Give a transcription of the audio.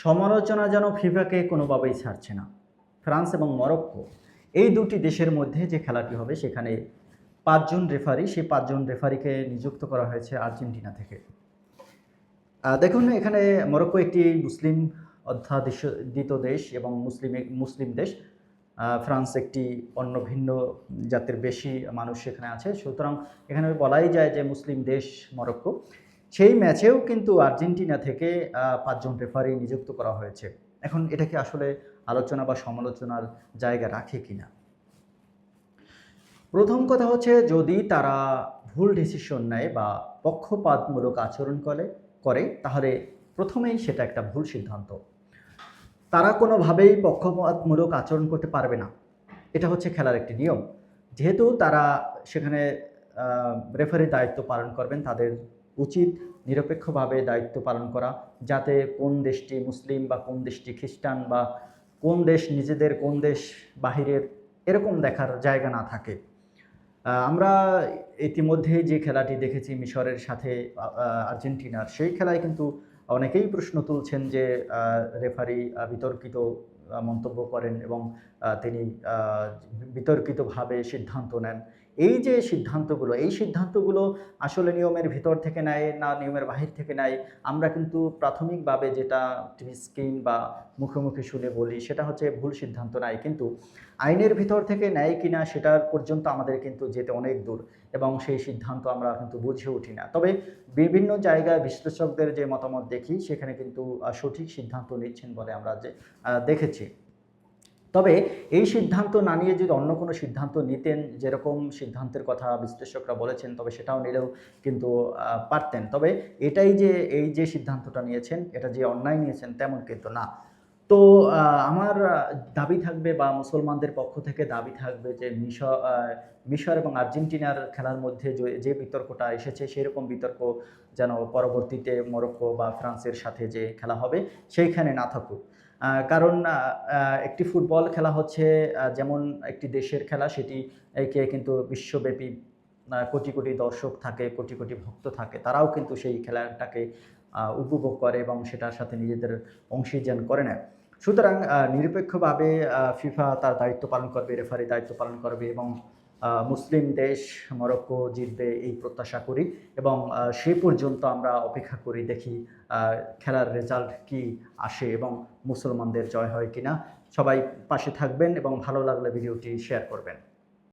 সমালোচনা যেন ফিফাকে কোনোভাবেই ছাড়ছে না। ফ্রান্স এবং মরক্কো এই দুটি দেশের মধ্যে যে খেলাটি হবে সেখানে ৫ জন রেফারি, সেই ৫ জন রেফারিকে নিযুক্ত করা হয়েছে আর্জেন্টিনা থেকে। দেখুন এখানে মরক্কো একটি মুসলিম অধ্যাদিত দেশ এবং মুসলিম দেশ। ফ্রান্স একটি অন্য ভিন্ন জাতের বেশি মানুষ সেখানে আছে, সুতরাং এখানে বলাই যায় যে মুসলিম দেশ মরক্কো। সেই ম্যাচেও কিন্তু আর্জেন্টিনা থেকে ৫ জন রেফারি নিযুক্ত করা হয়েছে। এখন এটা কি আসলে আলোচনা বা সমালোচনার জায়গা রাখে কিনা? প্রথম কথা হচ্ছে, যদি তারা ভুল ডিসিশন নেয় বা পক্ষপাতমূলক আচরণ করে তাহলে প্রথমেই সেটা একটা ভুল সিদ্ধান্ত। তারা কোনোভাবেই পক্ষপাতমূলক আচরণ করতে পারবে না, এটা হচ্ছে খেলার একটি নিয়ম। যেহেতু তারা সেখানে রেফারির দায়িত্ব পালন করবেন, তাদের উচিত নিরপেক্ষভাবে দায়িত্ব পালন করা, যাতে কোন দেশটি মুসলিম বা কোন দেশটি খ্রিস্টান বা কোন দেশ নিজেদের কোন দেশ বাহিরের এরকম দেখার জায়গা না থাকে। আমরা ইতিমধ্যেই যে খেলাটি দেখেছি মিশরের সাথে আর্জেন্টিনার, সেই খেলায় কিন্তু অনেকেই প্রশ্ন তুলছেন যে রেফারি বিতর্কিত মন্তব্য করেন এবং তিনি বিতর্কিতভাবে সিদ্ধান্ত নেন। এই যে সিদ্ধান্তগুলো আসলে নিয়মের ভিতর থেকে নেয় না নিয়মের বাহির থেকে নেয়, আমরা কিন্তু প্রাথমিকভাবে যেটা টিভি স্ক্রিন বা মুখে শুনে বলি সেটা হচ্ছে ভুল সিদ্ধান্ত নেয়, কিন্তু আইনের ভিতর থেকে নেয় কিনা সেটার পর্যন্ত আমাদের কিন্তু যেতে অনেক দূর এবং সেই সিদ্ধান্ত আমরা কিন্তু বুঝে উঠি না। তবে বিভিন্ন জায়গায় বিশ্লেষকদের যে মতামত দেখি সেখানে কিন্তু সঠিক সিদ্ধান্ত নিচ্ছেন বলে আমরা দেখেছি। তবে এই সিদ্ধান্ত না নিয়ে যদি অন্য কোনো সিদ্ধান্ত নিতেন, যেরকম সিদ্ধান্তের কথা বিশ্লেষকরা বলেছেন, তবে সেটাও নিলেও কিন্তু পারতেন। তবে এই যে সিদ্ধান্তটা নিয়েছেন, এটা যে অন্যায় নিয়েছেন তেমন কিন্তু না। তো আমার দাবি থাকবে বা মুসলমানদের পক্ষ থেকে দাবি থাকবে যে মিশর এবং আর্জেন্টিনার খেলার মধ্যে যে বিতর্কটা এসেছে সেরকম বিতর্ক যেন পরবর্তীতে মরক্কো বা ফ্রান্সের সাথে যে খেলা হবে সেইখানে না থাকুক। কারণ একটি ফুটবল খেলা হচ্ছে যেমন একটি দেশের খেলা, সেটি কিন্তু বিশ্বব্যাপী কোটি কোটি দর্শক থাকে, কোটি কোটি ভক্ত থাকে, তারাও কিন্তু সেই খেলাটাকে উপভোগ করে এবং সেটার সাথে নিজেদের অংশীদার করে নেয়। সুতরাং নিরপেক্ষভাবে ফিফা তার দায়িত্ব পালন করবে, রেফারি দায়িত্ব পালন করবে এবং মুসলিম দেশ মরক্কো জিতবে এই প্রত্যাশা করি এবং সে পর্যন্ত আমরা অপেক্ষা করি, দেখি খেলার রেজাল্ট কি আসে এবং মুসলমানদের জয় হয় কিনা। সবাই পাশে থাকবেন এবং ভালো লাগলে ভিডিওটি শেয়ার করবেন।